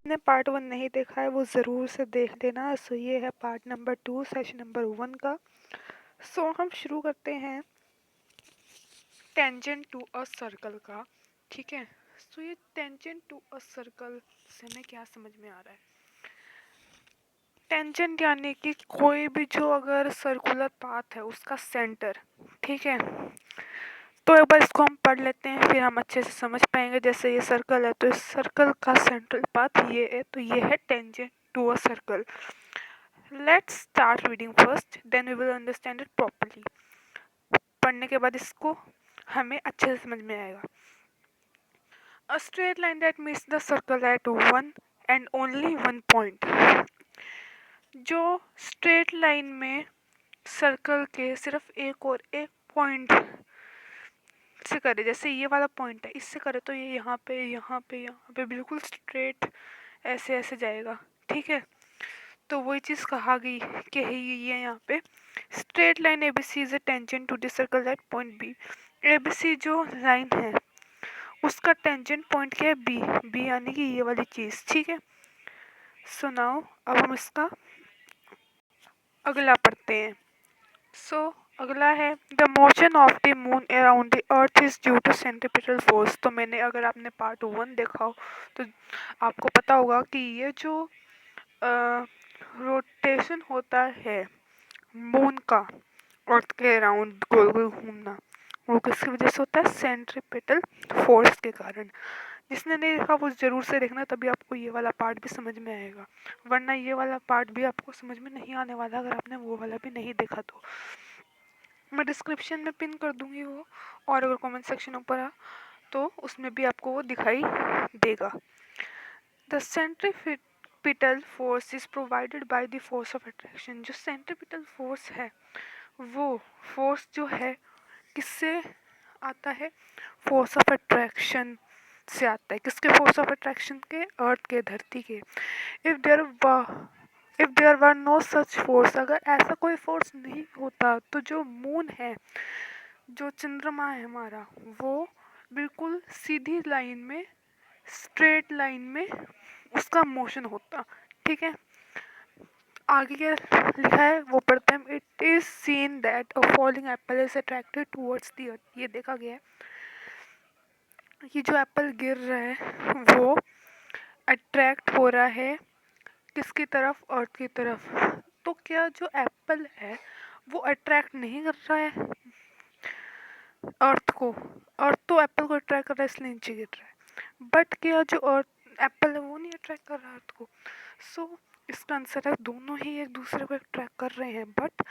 ने पार्ट 1 नहीं देखा है वो ज़रूर से देख लेना। सो ये है पार्ट नंबर 2 सेशन नंबर 1 का। सो हम शुरू करते हैं टेंजेंट टू अ सर्कल का। ठीक है। सो ये टेंजेंट टू अ सर्कल से हमें क्या समझ में आ रहा है? टेंजेंट यानी कि कोई भी जो अगर सर्कुलर पाथ है उसका सेंटर। ठीक है। तो एक बार इसको हम पढ़ लेते हैं फिर हम अच्छे से समझ पाएंगे। जैसे ये सर्कल है तो इस सर्कल का सेंट्रल पाथ ये है, तो ये है tangent to a circle. Let's start reading first then we will understand it properly. पढ़ने के बाद इसको हमें अच्छे से समझ में आएगा। A straight line that meets the circle eight one and only one point. जो स्ट्रेट लाइन में सर्कल के सिर्फ एक और एक पॉइंट से करे, जैसे ये वाला पॉइंट है इससे करे तो ये यहाँ पे यहाँ पे यहाँ पे बिल्कुल स्ट्रेट ऐसे ऐसे जाएगा। ठीक है। तो वही चीज़ कहा गई कि है ये यहाँ पे straight line ABC is a tangent to the circle at point B. ABC जो लाइन है उसका टेंजेंट पॉइंट क्या है? बी। बी यानी कि ये वाली चीज़। ठीक है। सो नाउ अब हम इसका अगला पढ़ते हैं। सो अगला है the motion of the moon around the earth is due to centripetal force. तो मैंने अगर आपने पार्ट 1 देखा हो तो आपको पता होगा कि ये जो रोटेशन होता है मून का अर्थ के अराउंड गोल गोल घूमना, वो किसकी वजह से होता है? सेंट्रीपिटल फोर्स के कारण। जिसने नहीं देखा वो जरूर से देखना, तभी आपको ये वाला पार्ट भी समझ में आएगा, वरना ये वाला पार्ट भी आपको समझ में नहीं आने वाला अगर आपने वो वाला भी नहीं देखा तो। मैं डिस्क्रिप्शन में पिन कर दूंगी वो, और अगर कमेंट सेक्शन ऊपर आ तो उसमें भी आपको वो दिखाई देगा। The centripetal force is provided by the force of attraction. जो सेंट्रीपिटल फोर्स है वो फोर्स जो है किससे आता है? फोर्स ऑफ अट्रैक्शन से आता है। किसके फोर्स ऑफ अट्रैक्शन के? अर्थ के, धरती के। If there if there were no such force, अगर ऐसा कोई फोर्स नहीं होता तो जो मून है, जो चंद्रमा है हमारा, वो बिल्कुल सीधी लाइन में, स्ट्रेट लाइन में उसका मोशन होता। ठीक है। आगे क्या लिखा है वो पढ़ते हैं। It is seen that a falling Apple is attracted towards the earth. ये देखा गया है कि जो एप्पल गिर रहा है वो अट्रैक्ट हो रहा है किसकी तरफ? अर्थ की तरफ। तो क्या जो एप्पल है वो अट्रैक्ट नहीं कर रहा है अर्थ को? अर्थ तो एप्पल को अट्रैक्ट कर रहा है इसलिए नीचे गिर रहा है, बट क्या जो अर्थ एप्पल है वो नहीं अट्रैक्ट कर रहा है अर्थ को? सो इसका आंसर है दोनों ही एक दूसरे को अट्रैक्ट कर रहे हैं, बट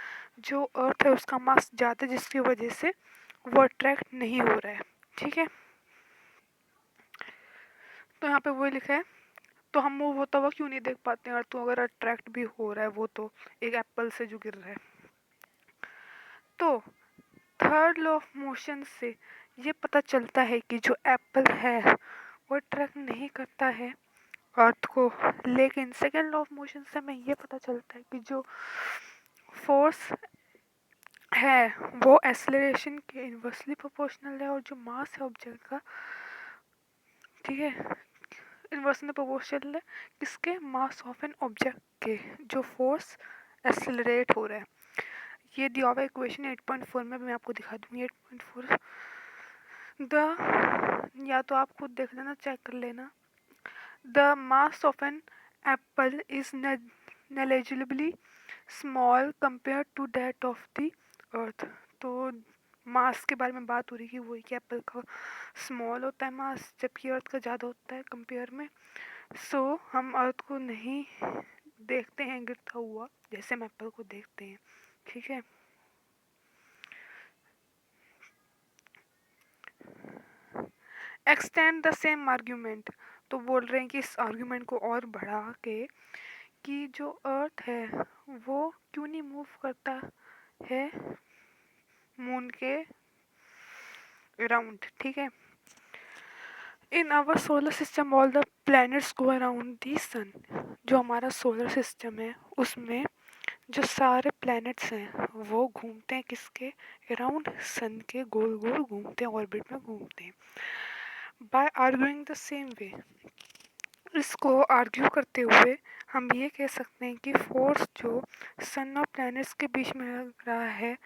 जो अर्थ है उसका मास ज़्यादा जिसकी वजह से वो अट्रैक्ट नहीं हो रहा है। ठीक है। तो यहाँ पे वही लिखा है। तो हम वो होता हुआ क्यों नहीं देख पाते हैं अर्थ, तो अगर अट्रैक्ट भी हो रहा है वो तो एक एप्पल से जो गिर रहा है। तो थर्ड लॉ ऑफ मोशन से ये पता चलता है कि जो एप्पल है वो अट्रैक्ट नहीं करता है अर्थ को, लेकिन सेकेंड लॉ ऑफ मोशन से हमें ये पता चलता है कि जो फोर्स है वो एक्सेलरेशन के इन्वर्सली प्रोपोर्शनल है, और जो मास है ऑब्जेक्ट का, ठीक है, इन्वर्सली प्रोपोर्शनल है किसके? मास ऑफ एन ऑब्जेक्ट के, जो फोर्स एक्सेलरेट हो रहा है। ये दिया हुआ इक्वेशन 8.4 में मैं आपको दिखा दूंगी। 8.4 द, या तो आप खुद देख लेना, चेक कर लेना। The mass of an apple is negligibly small compare to that of the earth. तो मास के बारे में बात हो रही है वही कि एप्पल का स्मॉल होता है मास, जबकि अर्थ का ज़्यादा होता है कंपेयर में। सो हम अर्थ को नहीं देखते हैं गिरता हुआ जैसे हम एप्पल को देखते हैं। ठीक है। Extend the same argument. तो बोल रहे हैं कि इस आर्ग्यूमेंट को और बढ़ा के कि जो अर्थ है वो क्यों नहीं मूव करता है मून के अराउंड। ठीक है। In our solar system all the planets go around the sun. जो हमारा सोलर सिस्टम है उसमें जो सारे प्लैनेट्स हैं वो घूमते हैं किसके अराउंड? सन के गोल गोल घूमते हैं, ऑर्बिट में घूमते हैं। By arguing the same way, इसको आर्ग्यू करते हुए हम ये कह सकते हैं कि फोर्स जो सन और प्लैनेट्स के बीच में लग रहा है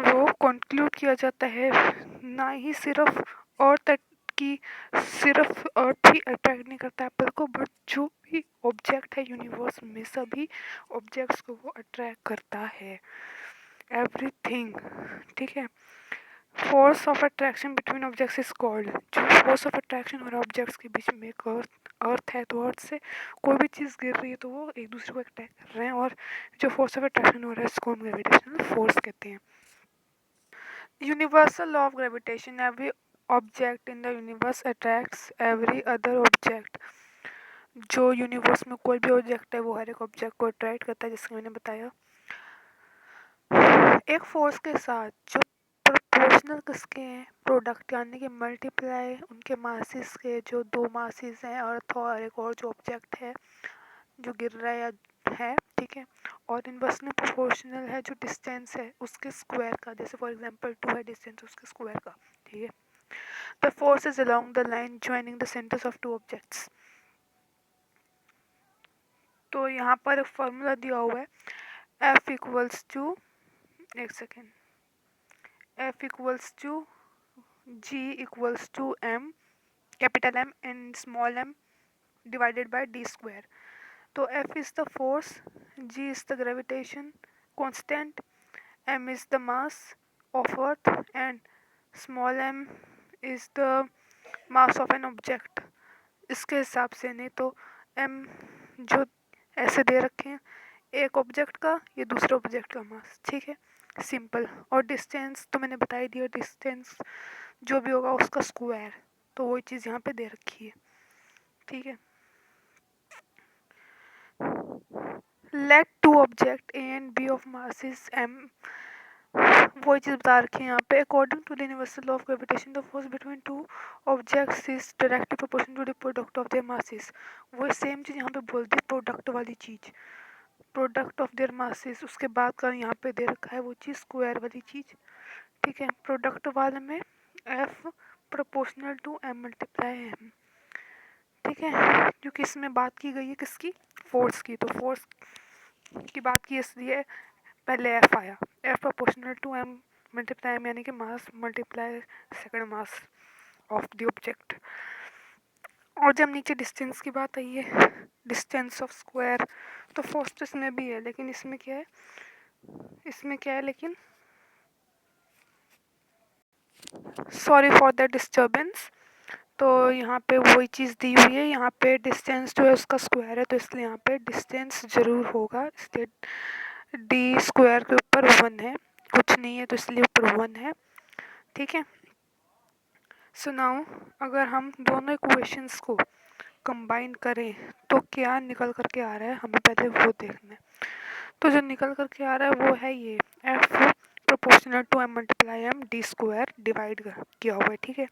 वो कंक्लूड किया जाता है ना ही सिर्फ अर्थ की सिर्फ अर्थ ही अट्रैक्ट नहीं करता एप्पल को, बट जो भी ऑब्जेक्ट है यूनिवर्स में सभी ऑब्जेक्ट्स को वो अट्रैक्ट करता है, एवरीथिंग। ठीक है। Force of attraction between objects is called, जो फोर्स ऑफ अट्रैक्शन और ऑब्जेक्ट्स के बीच में एक अर्थ है, तो अर्थ से कोई भी चीज़ गिर रही है तो वो एक दूसरे को अट्रैक्ट कर रहे हैं, और जो फोर्स ऑफ अट्रैक्शन हो रहा है इसको हम ग्रेविटेशनल फोर्स कहते हैं। Universal law of gravitation, every object in the universe attracts every other object. जो यूनिवर्स में कोई भी ऑब्जेक्ट है वो हर एक ऑब्जेक्ट को अट्रैक्ट करता है, जैसे मैंने बताया। एक फोर्स के साथ जो प्रोपोर्शनल किसके हैं, प्रोडक्ट यानी कि मल्टीप्लाई उनके मासेस के, जो दो मासेस हैं अर्थ और एक और जो ऑब्जेक्ट है जो गिर रहा है या है, ठीक है, और इनवर्सली प्रोपोर्शनल है जो डिस्टेंस है उसके स्क्वायर का, जैसे फॉर एग्जांपल 2 है डिस्टेंस उसके स्क्वायर का। ठीक है। The force is along the line joining the centres of two objects. तो यहाँ पर एक फॉर्मूला दिया हुआ है, एफ इक्वल्स टू, एक second, F equals to G equals to M, capital M and small M divided by D square. तो F is the force, G is the gravitation constant, M is the mass of Earth and small m is the mass of an object। इसके हिसाब से नहीं तो M जो ऐसे दे रखे हैं, एक ऑब्जेक्ट का ये दूसरे ऑब्जेक्ट का मास, ठीक है, सिंपल। और डिस्टेंस तो मैंने बता ही दिया, डिस्टेंस जो भी होगा उसका स्क्वायर, तो वही चीज़ यहाँ पे दे रखी है। ठीक है। Let two objects A and B of masses m, वही चीज़ बता रखी है यहाँ पे। According to the universal law of gravitation the force between two objects is directly proportional to the product of their masses. वही सेम चीज़ यहाँ पे बोलती है, प्रोडक्ट वाली चीज़, प्रोडक्ट ऑफ देयर मासेस, उसके बाद का यहाँ पे दे रखा है वो चीज़ स्क्वायर वाली चीज़। ठीक है। प्रोडक्ट वाले में F proportional to M multiply M. ठीक है, क्योंकि इसमें बात की गई है किसकी, फोर्स की, तो फोर्स की बात की इसलिए पहले एफ आया, F proportional to M multiply M, यानी कि mass multiply second mass of the object. और जब नीचे डिस्टेंस की बात आई है, डिस्टेंस ऑफ स्क्वायर, तो फोर्स तो इसमें भी है, लेकिन इसमें क्या है, इसमें क्या है, लेकिन सॉरी फॉर द डिस्टर्बेंस। तो यहाँ पे वही चीज़ दी हुई है, यहाँ पे डिस्टेंस जो है उसका स्क्वायर है, तो इसलिए यहाँ पे डिस्टेंस ज़रूर होगा, इसलिए डी स्क्वायर के ऊपर 1 है, कुछ नहीं है तो इसलिए ऊपर 1 है। ठीक है। सो नाउ अगर हम दोनों इक्वेशंस को कंबाइन करें तो क्या निकल करके आ रहा है, हमें पहले वो देखना है। तो जो निकल करके आ रहा है वो है ये, F proportional to M multiply M D square divide किया हुआ है। ठीक है।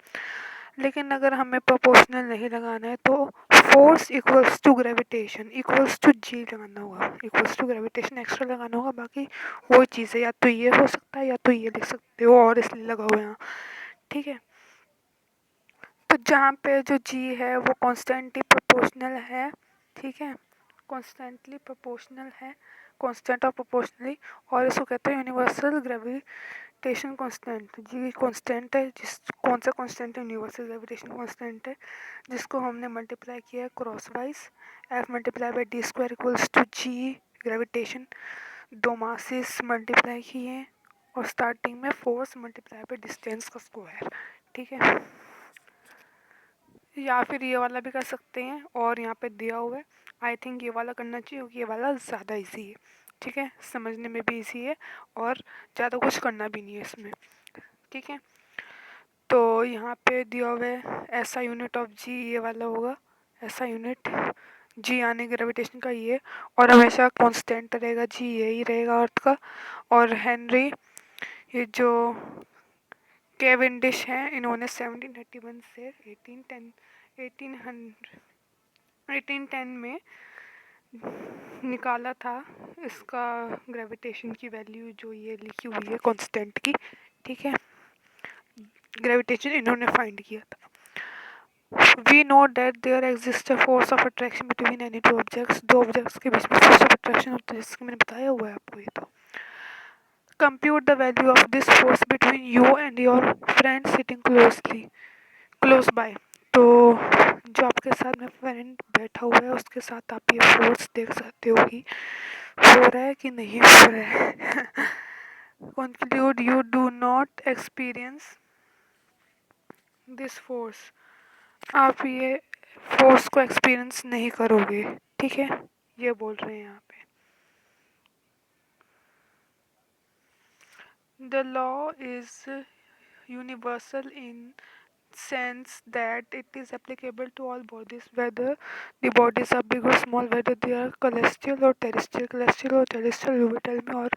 लेकिन अगर हमें प्रोपोर्शनल नहीं लगाना है तो force equals to gravitation equals to g लगाना होगा, इक्वल्स टू ग्रेविटेशन एक्स्ट्रा लगाना होगा, बाकी वही चीज़ है, या तो ये हो सकता है या तो ये लिख सकते हो, और इसलिए लगा हुआ है यहाँ। ठीक है। तो जहाँ पे जो जी है वो कॉन्स्टेंटली प्रोपोर्शनल है, ठीक है, कॉन्स्टेंटली प्रोपोर्शनल है, कॉन्स्टेंट और प्रोपोर्शनली, और इसको कहते हैं यूनिवर्सल ग्रेविटेशन कांस्टेंट। जी कांस्टेंट है, जिस कौन सा कांस्टेंट है, यूनिवर्सल ग्रेविटेशन कांस्टेंट है, जिसको हमने मल्टीप्लाई किया है cross wise, F multiply by D square equals to G gravitation, दो मासेस मल्टीप्लाई किए हैं, और स्टार्टिंग में फोर्स मल्टीप्लाई बाई डिस्टेंस का स्क्वायर। ठीक है। या फिर ये वाला भी कर सकते हैं, और यहाँ पे दिया हुआ है, आई थिंक ये वाला करना चाहिए क्योंकि ये वाला ज़्यादा इजी है। ठीक है, समझने में भी इजी है और ज़्यादा कुछ करना भी नहीं है इसमें। ठीक है। तो यहाँ पे दिया हुआ है ऐसा यूनिट ऑफ जी, ये वाला होगा ऐसा यूनिट, जी यानी ग्रेविटेशन का ये, और हमेशा कांस्टेंट रहेगा जी, यही रहेगा अर्थ का। और हेनरी, ये जो केविंडिश हैं, इन्होंने 1731 से 1810 में निकाला था इसका ग्रेविटेशन की वैल्यू, जो ये लिखी हुई है कांस्टेंट की। ठीक है, ग्रेविटेशन इन्होंने फाइंड किया था। We know that there exist a force of attraction between any two objects, दो ऑब्जेक्ट्स के बीच में फोर्स ऑफ अट्रैक्शन होता है, जिसके मैंने बताया हुआ है आपको ये तो। Compute the value of this force between you and your friend sitting close by. तो जो आपके साथ में फ्रेंड बैठा हुआ है उसके साथ आप ये फोर्स देख सकते हो कि हो रहा है कि नहीं हो रहा है। Conclude you do not experience this force. आप ये फोर्स को एक्सपीरियंस नहीं करोगे, ठीक है, ये बोल रहे हैं यहाँ पे। The law is universal in sense that it is applicable to all bodies, whether the bodies are big or small, whether they are celestial or terrestrial। celestial और terrestrial orbital में और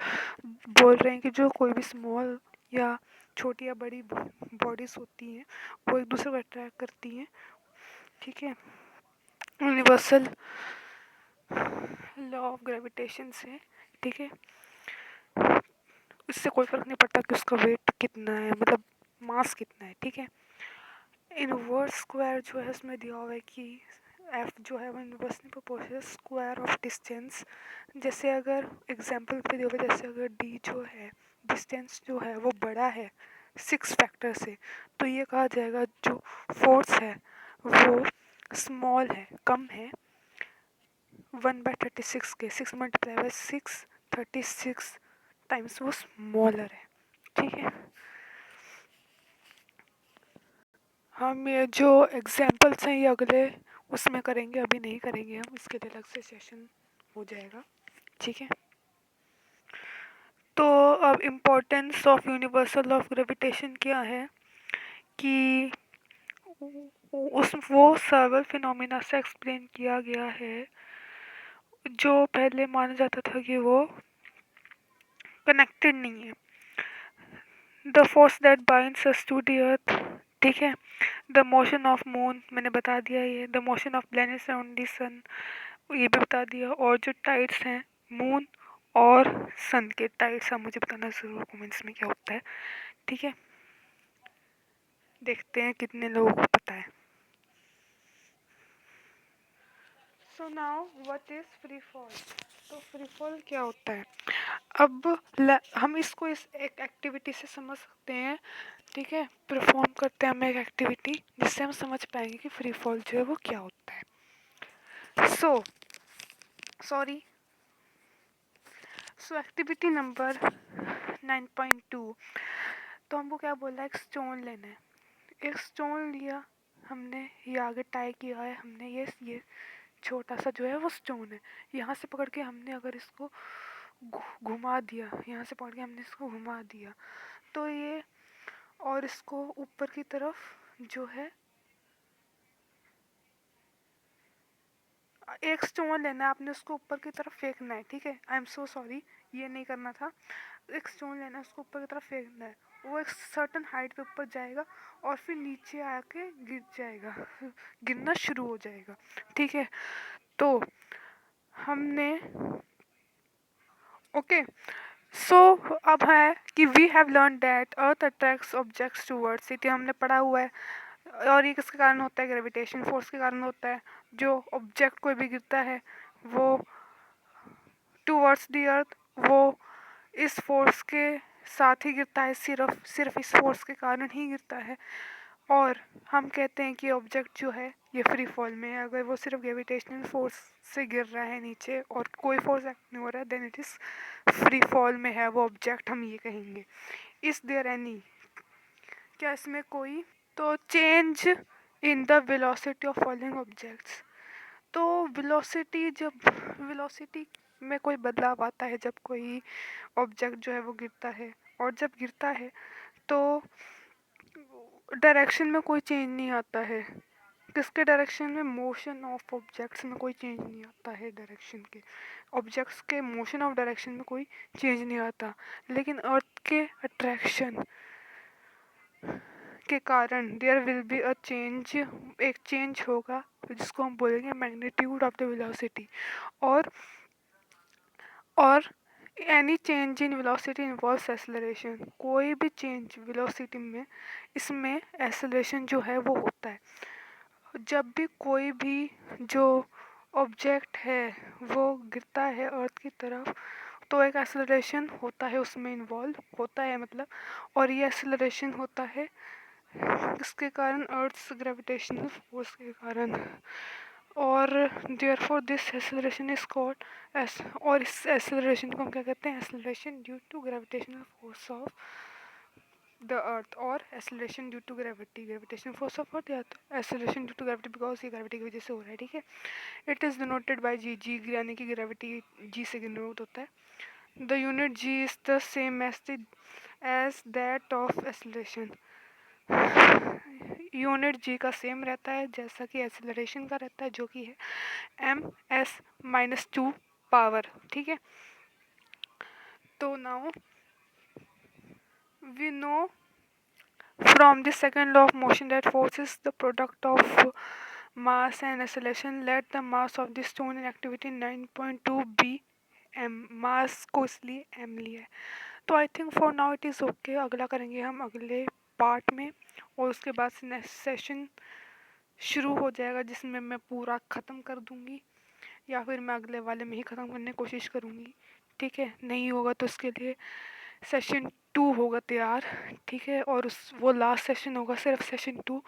बोल रहे हैं कि जो कोई भी स्मॉल या छोटी या बड़ी बॉडीज होती हैं वो एक दूसरे को अट्रैक्ट करती हैं, ठीक है। यूनिवर्सल लॉ ऑफ ग्रेविटेशन से, ठीक है, इससे कोई फर्क नहीं पड़ता कि उसका वेट कितना है, मतलब मास कितना है, ठीक है। इनवर्स स्क्वायर जो है उसमें दिया हुआ है कि एफ जो है वो inversely proportional square of distance. जैसे अगर एग्जांपल पे दिया हुआ है, जैसे अगर डी जो है डिस्टेंस जो है वो बड़ा है 6 फैक्टर से, तो ये कहा जाएगा जो फोर्स है वो स्मॉल है, कम है 1/36 के, 6 × 6 36 टाइम्स वो स्मॉलर है, ठीक है। हम ये जो एग्जाम्पल्स हैं ये अगले उसमें करेंगे, अभी नहीं करेंगे, हम इसके लिए अलग से सेशन हो जाएगा, ठीक है। तो अब importance of universal law of gravitation क्या है कि उस वो सर्वल फिनोमिना से एक्सप्लेन किया गया है जो पहले माना जाता था कि वो कनेक्टेड नहीं है। The force that binds us to the earth, ठीक है, द मोशन ऑफ मून मैंने बता दिया, ये the motion of planets around the sun ये भी बता दिया, और जो टाइड्स हैं मून और सन के टाइड्स, आप मुझे बताना ज़रूर कमेंट्स में क्या होता है, ठीक है। देखते हैं कितने लोगों को पता है। So now what is free fall. तो फ्री फॉल क्या होता है, अब हम इसको इस एक एक्टिविटी से समझ सकते हैं, ठीक है। परफॉर्म करते हैं हम एक एक्टिविटी जिससे हम समझ पाएंगे कि फ्री फॉल जो है वो क्या होता है। Sorry so activity number 9.2। तो हमको क्या बोला है, एक स्टोन लेना है। एक स्टोन लिया हमने, ये आगे टाई किया है हमने, ये छोटा सा जो है वो स्टोन है, यहाँ से पकड़ के हमने अगर इसको घुमा दिया, यहाँ से पकड़ के हमने इसको घुमा दिया, तो ये और इसको ऊपर की तरफ जो है एक स्टोन लेना है, आपने उसको ऊपर की तरफ फेंकना है, ठीक है। आई एम सो सॉरी, ये नहीं करना था। एक स्टोन लेना है, उसको ऊपर की तरफ फेंकना है, वो एक सर्टन हाइट पे ऊपर जाएगा और फिर नीचे आके गिर जाएगा, गिरना शुरू हो जाएगा, ठीक है। तो हमने ओके सो अब है कि we have learn that earth attracts objects towards it, हमने पढ़ा हुआ है। और ये किसके कारण होता है, ग्रेविटेशन फोर्स के कारण होता है। जो ऑब्जेक्ट कोई भी गिरता है वो टूवर्ड्स द अर्थ, वो इस फोर्स के साथ ही गिरता है, सिर्फ सिर्फ इस फोर्स के कारण ही गिरता है। और हम कहते हैं कि ऑब्जेक्ट जो है ये फ्री फॉल में है, अगर वो सिर्फ ग्रेविटेशनल फोर्स से गिर रहा है नीचे और कोई फोर्स एक्ट नहीं हो रहा है, then it is free fall में है वो ऑब्जेक्ट, हम ये कहेंगे। इज देयर एनी, क्या इसमें कोई, तो change in the velocity of falling objects. तो वेलोसिटी, जब वेलोसिटी में कोई बदलाव आता है जब कोई ऑब्जेक्ट जो है वो गिरता है, और जब गिरता है तो डायरेक्शन में कोई चेंज नहीं आता है। किसके डायरेक्शन में, मोशन ऑफ ऑब्जेक्ट्स में कोई चेंज नहीं आता है, डायरेक्शन के ऑब्जेक्ट्स के मोशन ऑफ डायरेक्शन में कोई चेंज नहीं आता। लेकिन अर्थ के अट्रैक्शन के कारण there will be a change, एक चेंज होगा जिसको हम बोलेंगे मैग्नीट्यूड ऑफ द वेलोसिटी। और और any change in velocity involves acceleration, कोई भी चेंज वेलोसिटी में इसमें एक्सेलरेशन जो है वो होता है। जब भी कोई भी जो ऑब्जेक्ट है वो गिरता है अर्थ की तरफ, तो एक एक्सेलरेशन होता है उसमें इन्वॉल्व होता है मतलब, और ये एक्सेलरेशन होता है इसके कारण अर्थ्स ग्रेविटेशनल फोर्स के कारण। और therefore this acceleration is called as, और इस एक्सेलरेशन को हम क्या कहते हैं, acceleration due to gravitational force of the earth, और acceleration due to gravity, gravitational force of earth, या तो acceleration due to gravity because ये ग्रेविटी की वजह से हो रहा है, ठीक है। It is denoted by g, g यानी कि ग्रेविटी जी से डिनोट होता है। The unit g is the same as that of acceleration, unit g का सेम रहता है जैसा कि एक्सेलरेशन का रहता है, जो कि है ms-2 पावर, ठीक है। तो now we know from the second law of motion that force is the product of mass and acceleration, let the mass of the stone in activity 9.2 be m, मास को इसलिए m लिया है। तो I think for now it is okay, अगला करेंगे हम अगले part में, और उसके बाद से नेक्स्ट सेशन शुरू हो जाएगा जिसमें मैं पूरा ख़त्म कर दूँगी, या फिर मैं अगले वाले में ही ख़त्म करने की कोशिश करूँगी, ठीक है। नहीं होगा तो उसके लिए सेशन 2 होगा तैयार, ठीक है। और उस वो लास्ट सेशन होगा सिर्फ सेशन 2,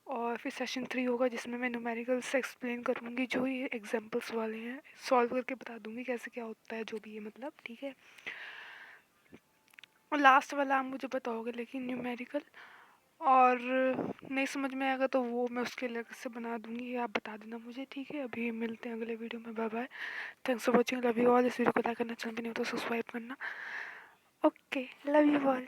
और फिर सेशन 3 होगा जिसमें मैं न्यूमेरिकल्स एक्सप्लेन करूँगी, जो ये एग्जांपल्स वाले हैं सॉल्व करके बता दूँगी कैसे क्या होता है, जो भी है मतलब, ठीक है। और लास्ट वाला आप मुझे बताओगे लेकिन न्यूमेरिकल, और नहीं समझ में आएगा तो वो मैं उसके अलग से बना दूँगी, आप बता देना मुझे, ठीक है। अभी मिलते हैं अगले वीडियो में, bye bye, thanks for watching, love you all. इस वीडियो को लाइक करना, चैनल पे नहीं हो तो सब्सक्राइब करना, ओके, लव यू ऑल।